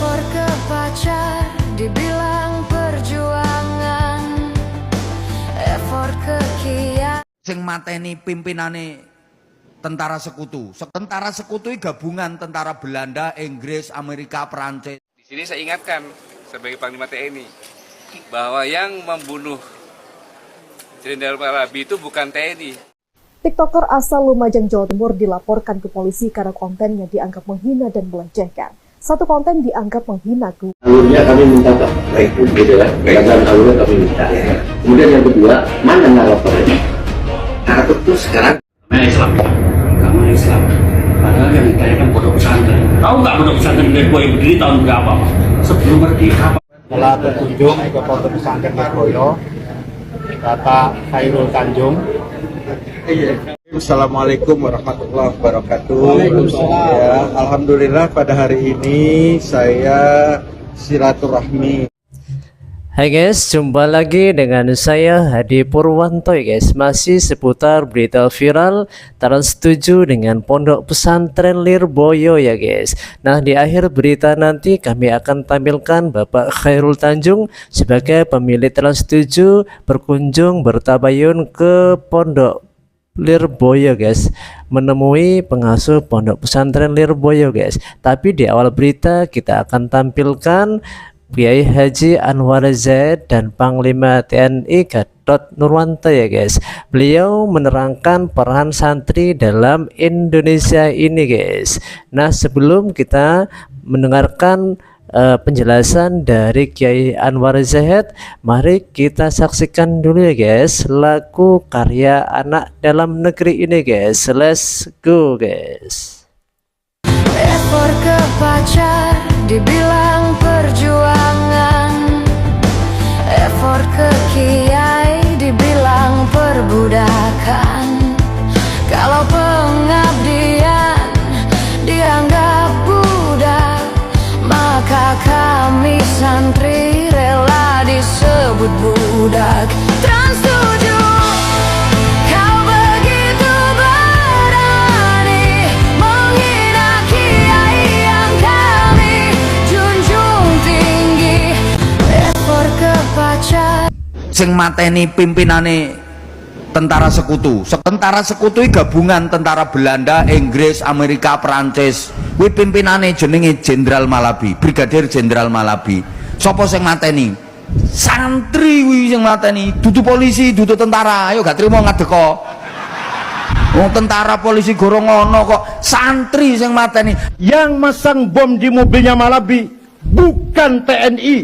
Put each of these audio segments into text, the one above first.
Effort ke pacar dibilang perjuangan, effort ke kiai sing mateni pimpinane tentara sekutu. Tentara sekutu gabungan tentara Belanda, Inggris, Amerika, Perancis. Di sini saya ingatkan sebagai Panglima TNI bahwa yang membunuh Jenderal Malabi itu bukan TNI. TikToker asal Lumajang, Jawa Timur dilaporkan ke polisi karena kontennya dianggap menghina dan melecehkan. Satu konten dianggap menghina guru. Alurnya kami minta baik gitu kan, dan alurnya kami minta. Kemudian yang kedua, mana naratornya? Narator itu sekarang Islam, agama Islam. Padahal yang ditanya pondok pesantren. Tahu nggak pondok pesantren Lirboyo berdiri tahun berapa? Sebelum merdeka. Setelah berkunjung ke pondok pesantren Lirboyo, Bapak Khairul Tanjung. Assalamualaikum warahmatullahi wabarakatuh. Ya, alhamdulillah pada hari ini saya silaturahmi. Hai guys, jumpa lagi dengan saya Hadi Purwanto ya guys. Masih seputar berita viral Trans 7 dengan pondok pesantren Lirboyo ya guys. Nah, di akhir berita nanti kami akan tampilkan Bapak Khairul Tanjung sebagai pemilik Trans 7 berkunjung bertabayun ke pondok Lirboyo guys, menemui pengasuh pondok pesantren Lirboyo guys. Tapi di awal berita kita akan tampilkan Kiai Haji Anwar Zaid dan Panglima TNI Gatot Nurmantio ya guys. Beliau menerangkan peran santri dalam Indonesia ini guys. Nah, sebelum kita mendengarkan penjelasan dari Kiai Anwar Zaid, mari kita saksikan dulu ya guys lagu karya anak dalam negeri ini guys. Let's go guys. effort ke pacar dibilang perjuangan, effort ke kiai dibilang perbudakan. Kalau pengabdian dianggap budak, maka kami santri rela disebut budak. Trans 7, kau begitu berani menghina kiai yang kami junjung tinggi. Effort ke pacar Sing mateni pimpinane tentara sekutu. Tentara sekutu gabungan tentara Belanda, Inggris, Amerika, Perancis. Kuwi pimpinane jenenge Jenderal Malabi, Brigadir Jenderal Malabi. Sopo sing mateni? Santri kuwi sing mateni, dudu polisi, dudu tentara. Ayo gak trimo ngadeko. Wong tentara polisi gorong ono kok, santri sing mateni. Yang masang bom di mobilnya Malabi bukan TNI,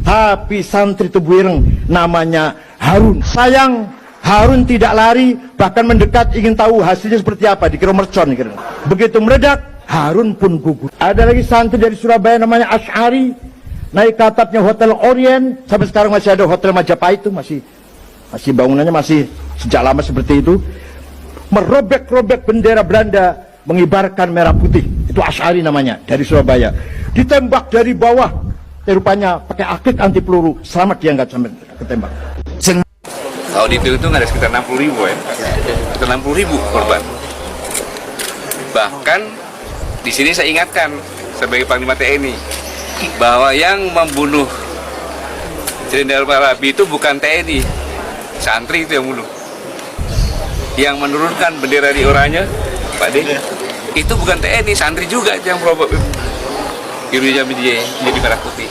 tapi santri Tebu Ireng, namanya Harun. Sayang, Harun tidak lari, bahkan mendekat ingin tahu hasilnya seperti apa, dikira mercon. Begitu meledak, Harun pun gugur. Ada lagi santri dari Surabaya namanya Asy'ari, naik ke atapnya Hotel Orient, sampai sekarang masih ada Hotel Majapahit itu, masih bangunannya masih sejak lama seperti itu. Merobek-robek bendera Belanda, mengibarkan merah putih. Itu Asy'ari namanya, dari Surabaya. Ditembak dari bawah, rupanya pakai akik anti peluru, selamat dia nggak sampai ketembak. Kalau dihitung ada sekitar 60.000 ya, sekitar 60.000 korban. Bahkan di sini saya ingatkan sebagai Panglima TNI bahwa yang membunuh Jenderal Malabi itu bukan TNI, santri itu yang bunuh. Yang menurunkan bendera di oranye, Pak D, itu bukan TNI, santri juga yang merobek birunya menjadi merah putih.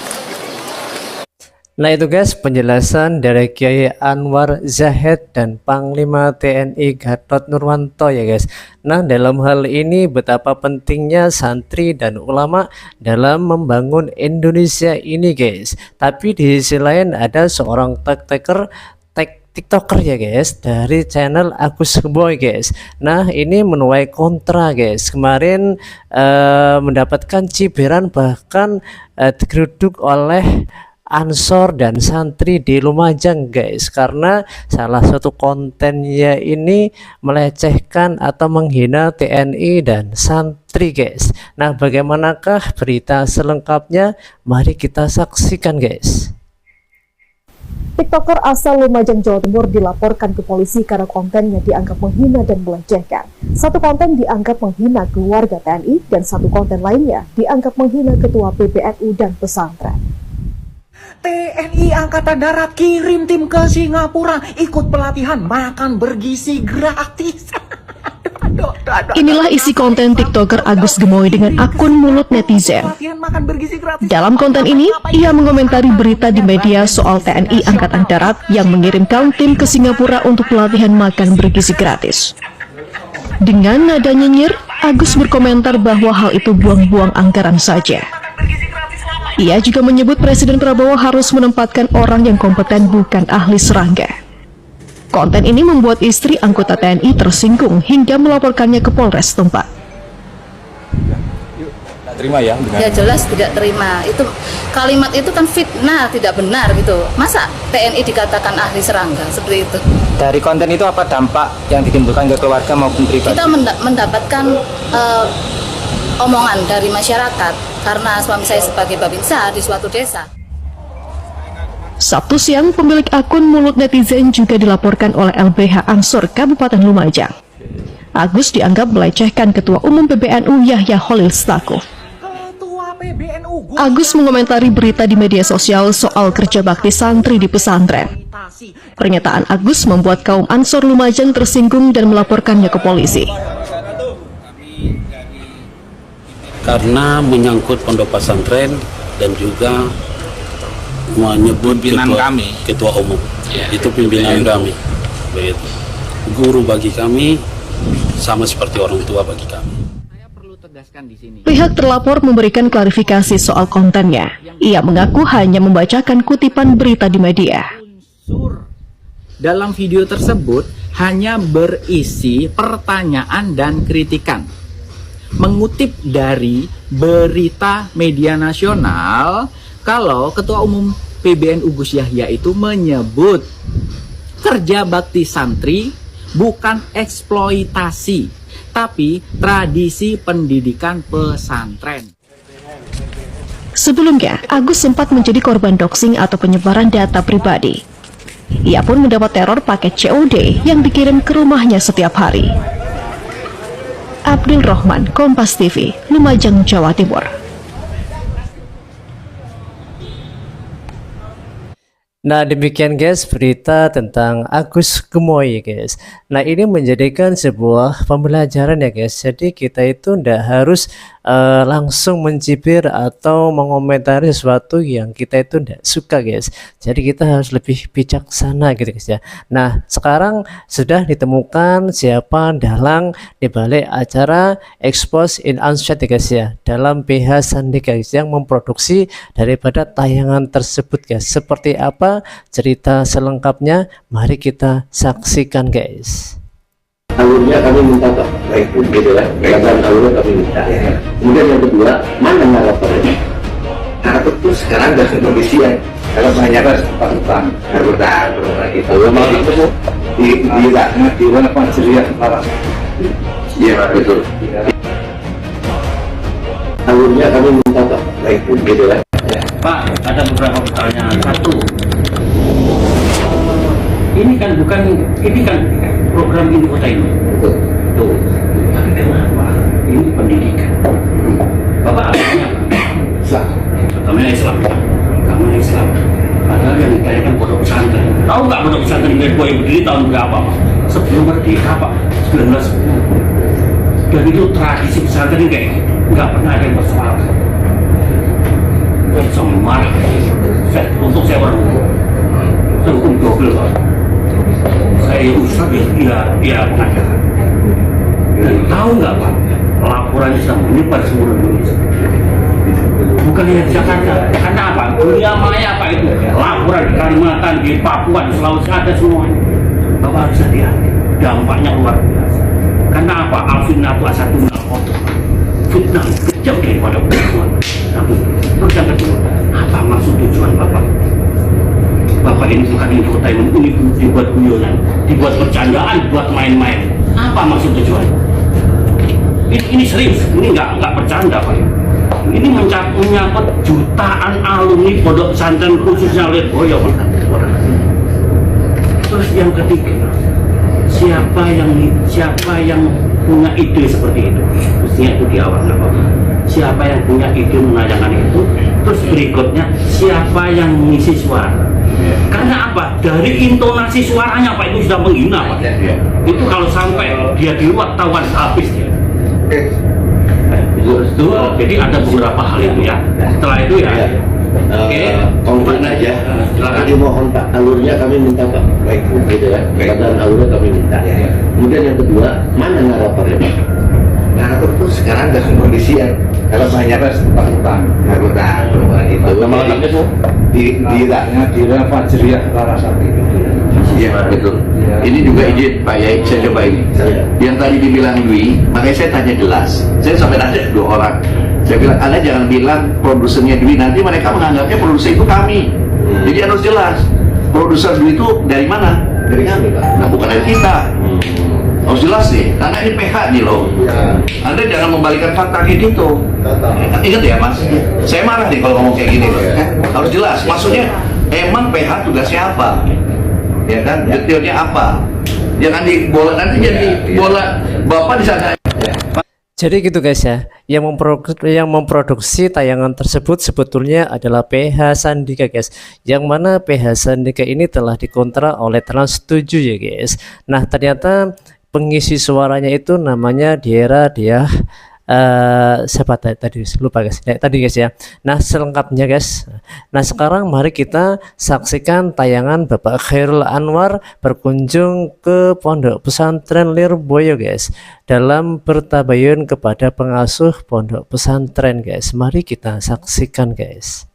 Nah itu guys penjelasan dari Kiai Anwar Zaid dan Panglima TNI Gatot Nurmantio ya guys. Nah dalam hal ini betapa pentingnya santri dan ulama dalam membangun Indonesia ini guys. Tapi di sisi lain ada seorang TikToker ya guys dari channel Agus Boy guys. Nah ini menuai kontra guys. Kemarin mendapatkan cibiran bahkan digeruduk oleh Ansor dan santri di Lumajang guys, karena salah satu kontennya ini melecehkan atau menghina TNI dan santri guys. Nah bagaimanakah berita selengkapnya, mari kita saksikan guys. TikToker asal Lumajang, Jawa Timur dilaporkan ke polisi karena kontennya dianggap menghina dan melecehkan. Satu konten dianggap menghina keluarga TNI dan satu konten lainnya dianggap menghina ketua PBNU dan pesantren. TNI Angkatan Darat kirim tim ke Singapura ikut pelatihan makan bergizi gratis. Inilah isi konten TikToker Agus Gemoy dengan akun Mulut Netizen. Dalam konten ini, ia mengomentari berita di media soal TNI Angkatan Darat yang mengirimkan tim ke Singapura untuk pelatihan makan bergizi gratis. Dengan nada nyinyir, Agus berkomentar bahwa hal itu buang-buang anggaran saja. Ia juga menyebut Presiden Prabowo harus menempatkan orang yang kompeten bukan ahli serangga. Konten ini membuat istri anggota TNI tersinggung hingga melaporkannya ke Polres setempat. Terima ya? Ya jelas tidak terima. Itu kalimat itu kan fitnah, tidak benar gitu. Masa TNI dikatakan ahli serangga seperti itu? Dari konten itu apa dampak yang ditimbulkan ke keluarga maupun pribadi? Kita mendapatkan omongan dari masyarakat karena suami saya sebagai babinsa di suatu desa. Sabtu siang, pemilik akun Mulut Netizen juga dilaporkan oleh LBH Ansor Kabupaten Lumajang. Agus dianggap melecehkan Ketua Umum PBNU Yahya Khalil Stakuf. Agus mengomentari berita di media sosial soal kerja bakti santri di pesantren. Pernyataan Agus membuat kaum Ansor Lumajang tersinggung dan melaporkannya ke polisi. Karena menyangkut pondok pesantren dan juga menyebut ketua umum, itu pimpinan kami, begitu. Guru bagi kami sama seperti orang tua bagi kami. Pihak terlapor memberikan klarifikasi soal kontennya. Ia mengaku hanya membacakan kutipan berita di media. Dalam video tersebut hanya berisi pertanyaan dan kritikan. Mengutip dari berita media nasional, kalau Ketua Umum PBNU Gus Yahya itu menyebut kerja bakti santri bukan eksploitasi, tapi tradisi pendidikan pesantren. Sebelumnya, Agus sempat menjadi korban doxing atau penyebaran data pribadi. Ia pun mendapat teror paket COD yang dikirim ke rumahnya setiap hari. Abdul Rahman, Kompas TV, Lumajang, Jawa Timur. Nah demikian guys berita tentang Agus Gemoy guys. Nah ini menjadikan sebuah pembelajaran ya guys. Jadi kita itu tidak harus langsung mencibir atau mengomentari sesuatu yang kita itu tidak suka guys. Jadi kita harus lebih bijaksana gitu guys ya. Nah sekarang sudah ditemukan siapa dalang dibalik acara Expose in Unshot ya guys ya, dalam PH Sandi guys yang memproduksi daripada tayangan tersebut guys. Seperti apa cerita selengkapnya, mari kita saksikan guys. Alurnya kami minta Pak, baik gitu ya, dan alurnya kami minta. Kemudian yang kedua, mana naratornya? Narator itu sekarang sudah kepolisian. Kalau banyak kan Pak anggota kita. Memang itu di mana Pak Surya Pak? Iya betul. Alurnya kami minta Pak, baik gitu ya. Pak, ada beberapa pertanyaan. Satu, ini kan program ini kota ini. Tuh, tapi kenapa? Ini pendidikan. Bapak agamanya Islam. Agamanya Islam. Agamanya Islam. Padahal yang dikayakan pondok pesantren. Tahu nggak pondok pesantren yang berdiri tahun berapa Pak? Sebelum merdeka Pak, 1910. Dan itu tradisi pesantren kayak gitu. Nggak pernah ada yang bersoal. Semua untuk saya berhukum. Saya hukum double Pak. Saya ustaz dia pengacara. Dan tahu nggak Pak, laporannya sudah menyebar seluruh Indonesia. Bukan hanya di Jakarta. Karena apa? Dunia maya Pak itu. Laporan di Kalimantan, di Papua, di Sulawesi ada semuanya. Bapak harus hati-hati. Dampaknya luar biasa. Karena apa? Al-fitnah itu asatun al-khotoh. Fitnah kejam daripada perempuan. Terus yang kedua, apa maksud tujuan Bapak? Bapak ini bukan ibu kota yang dibuat guyonan, dibuat bercandaan, dibuat main-main. Apa maksud tujuan? Ini serius, ini nggak bercanda Pak. Ini Ini menyangkut jutaan alumni pondok pesantren khususnya Lirboyo. Terus yang ketiga, siapa yang punya ide seperti itu? Mestinya itu di awal apa? Siapa yang punya ide menayangkan itu? Terus berikutnya, siapa yang mengisi suara? Karena apa? Dari intonasi suaranya Pak itu sudah menghina Pak. Itu kalau sampai dia di luar tawan habis dia. Itu, jadi ada beberapa hal itu ya. Setelah itu ya. Oke, konkret aja. Kami mohon Pak, alurnya kami minta Pak. Baik, gitu ya. Katakan alurnya kami minta. Kemudian yang kedua, mana naratornya Pak? Narator itu sekarang sudah kondisian. Kalau banyak tempat utang, itu. Nama lengkapnya Bu? Di Fajriyah Larasati. Iya betul. Ini juga izin Pak Yai, saya coba ini. Yang tadi dibilang Dwi, makanya saya tanya jelas. Saya sampai nanya 2 orang. Saya bilang, Anda jangan bilang produsernya Dwi, nanti mereka menganggapnya produser itu kami. Jadi harus jelas, produser Dwi itu dari mana? Dari kami Pak. Nah bukan dari kita. Harus jelas nih, karena ini PH nih loh. Anda jangan membalikkan fakta kayak gitu. Ingat ya Mas, saya marah nih kalau ngomong kayak gini loh. Harus jelas, maksudnya emang PH tugasnya apa? Ya kan, detailnya apa? Jangan dibola, nanti jadi bola Bapak di sana. Jadi gitu guys ya, yang memproduksi tayangan tersebut sebetulnya adalah PH Sandika guys, yang mana PH Sandika ini telah dikontrak oleh Trans 7 ya guys. Nah ternyata pengisi suaranya itu namanya dia siapa tadi lupa guys tadi guys ya. Nah selengkapnya guys, nah sekarang mari kita saksikan tayangan Bapak Khairul Anwar berkunjung ke Pondok Pesantren Lirboyo guys, dalam bertabayun kepada pengasuh pondok pesantren guys. Mari kita saksikan guys.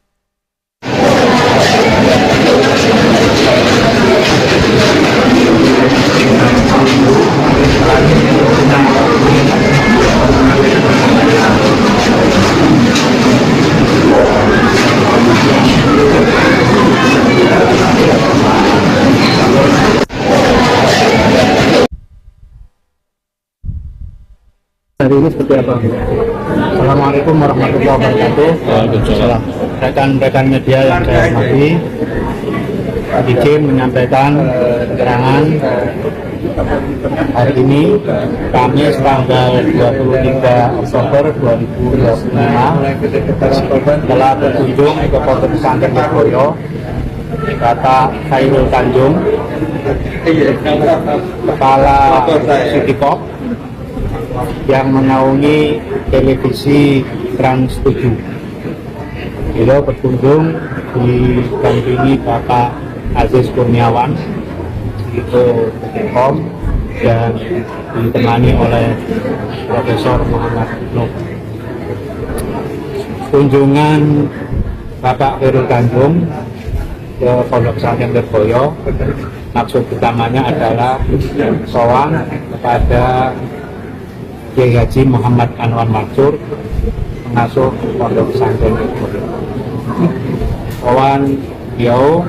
Hari ini seperti apa? Assalamualaikum warahmatullahi wabarakatuh. Waalaikumsalam. Rekan-rekan media yang saya hormati, izin menyampaikan keterangan hari ini Kamis tanggal 23 Oktober 2025 telah berkunjung ke Pondok Pesantren Lirboyo Bapak Khairul Tanjung, Kepala Sitikop yang menaungi televisi Trans 7. Beliau berkunjung didampingi Bapak Aziz Kurniawan itu Kom dan ditemani oleh Profesor Muhammad Nuh. Kunjungan Bapak Khairul Tanjung ke Pondok Pesantren Lirboyo maksud utamanya adalah sowan kepada Kiai Haji Muhammad Anwar Mansur, pengasuh Pondok Pesantren Lirboyo. Sowan beliau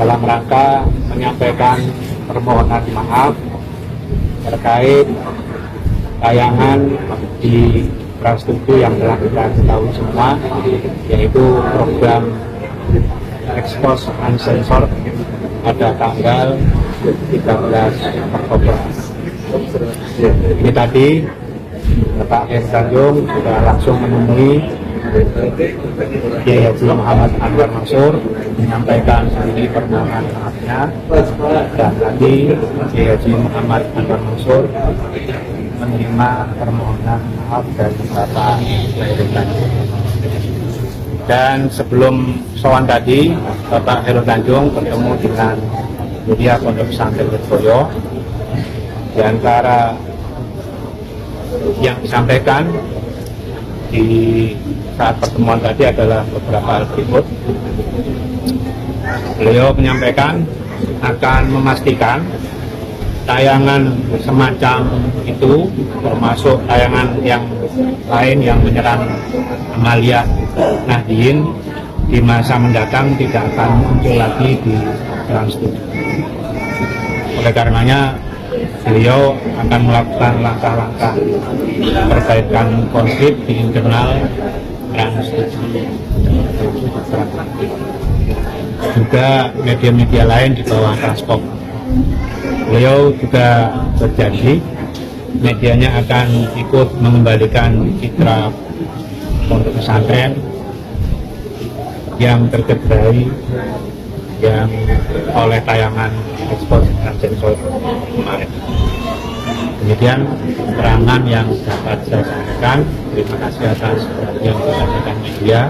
dalam rangka menyampaikan permohonan maaf terkait tayangan di Trans 7 yang telah kita ketahui semua, yaitu program Expose Uncensored pada tanggal 13 Oktober. Ini tadi Bapak Khairul Tanjung sudah langsung menemui Kiai Haji Muhammad Anwar Mansur menyampaikan ini permohonan maafnya, dan tadi Kiai Haji Muhammad Anwar Mansur menerima permohonan maaf dari Bapak Khairul Tanjung. Dan sebelum sowan tadi, Bapak Khairul Tanjung bertemu dengan media Pondok Pesantren Lirboyo. Di antara yang disampaikan di saat pertemuan tadi adalah beberapa hal berikut. Beliau menyampaikan akan memastikan tayangan semacam itu, termasuk tayangan yang lain yang menyerang Amalia Nahdien, di masa mendatang tidak akan muncul lagi di Trans 7. Oleh karenanya beliau akan melakukan langkah-langkah perbaikan konflik di internal institusi masyarakat. Juga media-media lain di bawah Transport. Beliau juga berjanji medianya akan ikut mengembalikan citra pondok pesantren yang tercederai yang oleh tayangan ekspor dan sensor kemarin. Demikian keterangan yang dapat saya sampaikan. Terima kasih atas yang disampaikan media,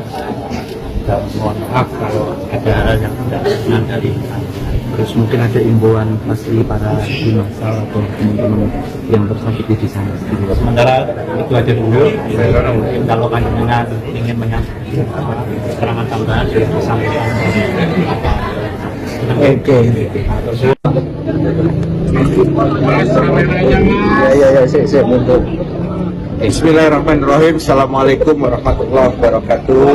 dan mohon maaf kalau ada hal yang tidak benar dari Terus mungkin ada imbauan pasti para dimasal atau teman-teman yang bersakit di sana. Sementara itu aja dulu. Mungkin kalau panjenengan ingin menyampaikan keterangan tambahan sudah disampaikan. Oke. Siap untuk. Bismillahirrahmanirrahim. Assalamualaikum warahmatullahi wabarakatuh.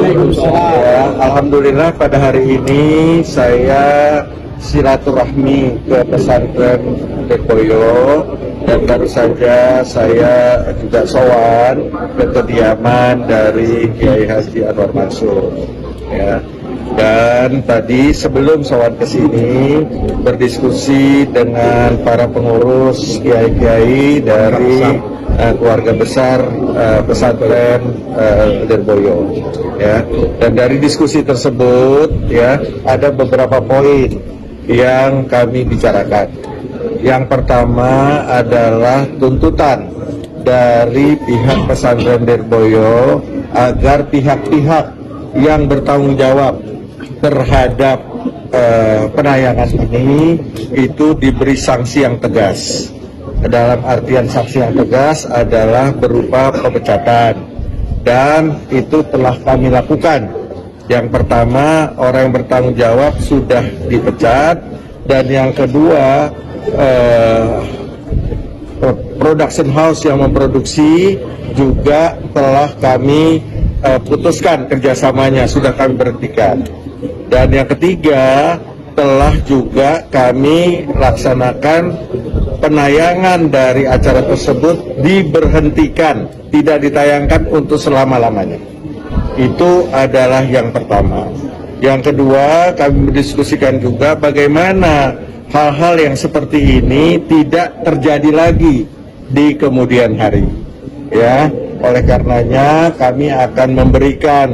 Ya, alhamdulillah pada hari ini saya silaturahmi ke pesantren Lirboyo, dan baru saja saya juga sowan ke kediaman dari Kiai Haji Anwar Mansur. Ya. Dan tadi sebelum sowan ke sini berdiskusi dengan para pengurus kiai-kiai dari keluarga besar pesantren Lirboyo, ya. Dan dari diskusi tersebut, ya, ada beberapa poin yang kami bicarakan. Yang pertama adalah tuntutan dari pihak pesantren Lirboyo agar pihak-pihak yang bertanggung jawab terhadap penayangan ini itu diberi sanksi yang tegas. Dalam artian sanksi yang tegas adalah berupa pemecatan, dan itu telah kami lakukan. Yang pertama, orang yang bertanggung jawab sudah dipecat, dan yang kedua, production house yang memproduksi juga telah kami putuskan kerjasamanya, sudah kami berhentikan. Dan yang ketiga, telah juga kami laksanakan penayangan dari acara tersebut diberhentikan, tidak ditayangkan untuk selama-lamanya. Itu adalah yang pertama. Yang kedua, kami mendiskusikan juga bagaimana hal-hal yang seperti ini tidak terjadi lagi di kemudian hari. Ya, oleh karenanya kami akan memberikan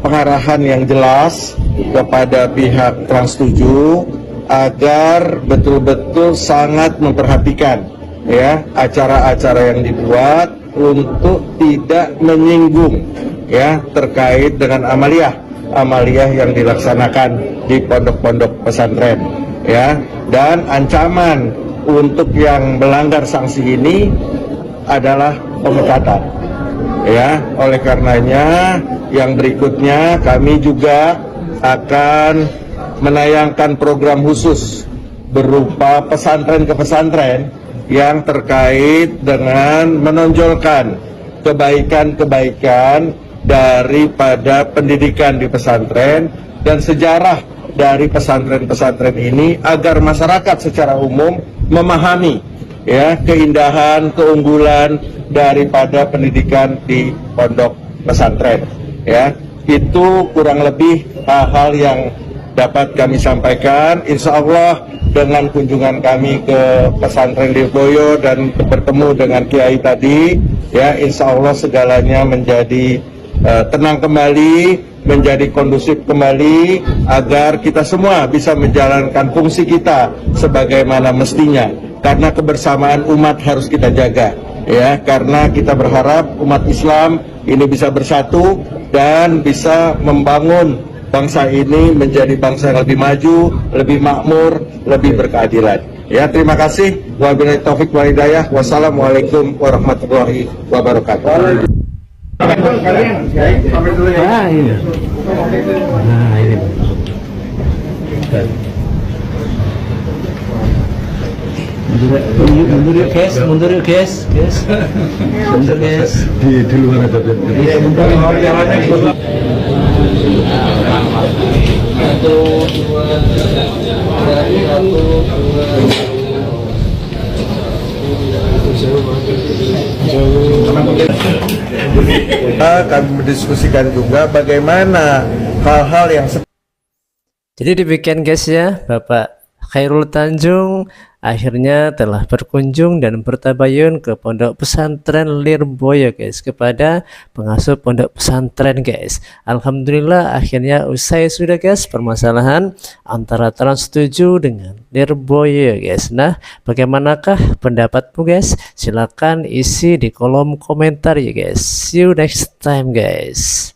pengarahan yang jelas kepada pihak Trans 7 agar betul-betul sangat memperhatikan, ya, acara-acara yang dibuat untuk tidak menyinggung, ya, terkait dengan amaliyah yang dilaksanakan di pondok-pondok pesantren, ya. Dan ancaman untuk yang melanggar sanksi ini adalah pemecatan, ya. Oleh karenanya yang berikutnya kami juga akan menayangkan program khusus berupa pesantren ke pesantren yang terkait dengan menonjolkan kebaikan-kebaikan daripada pendidikan di pesantren dan sejarah dari pesantren-pesantren ini agar masyarakat secara umum memahami, ya, keindahan, keunggulan daripada pendidikan di pondok pesantren, ya. Itu kurang lebih hal-hal yang dapat kami sampaikan. Insya Allah dengan kunjungan kami ke pesantren Lirboyo dan bertemu dengan kiai tadi, ya, insya Allah segalanya menjadi tenang kembali, menjadi kondusif kembali, agar kita semua bisa menjalankan fungsi kita sebagaimana mestinya. Karena kebersamaan umat harus kita jaga, ya, karena kita berharap umat Islam ini bisa bersatu dan bisa membangun bangsa ini menjadi bangsa yang lebih maju, lebih makmur, lebih berkeadilan. Ya, terima kasih. Wabillahi taufik wal hidayah. Wassalamualaikum warahmatullahi wabarakatuh. Mundur yuk guys, mundur guys. Di luar ada. Iya, mundur. Kami mendiskusikan juga bagaimana hal-hal yang Jadi demikian guys ya, Bapak Khairul Tanjung akhirnya telah berkunjung dan bertabayun ke Pondok Pesantren Lirboyo guys, kepada pengasuh Pondok Pesantren guys. Alhamdulillah akhirnya usai sudah guys permasalahan antara Trans 7 dengan Lirboyo guys. Nah, bagaimanakah pendapatmu guys? Silahkan isi di kolom komentar ya guys. See you next time guys.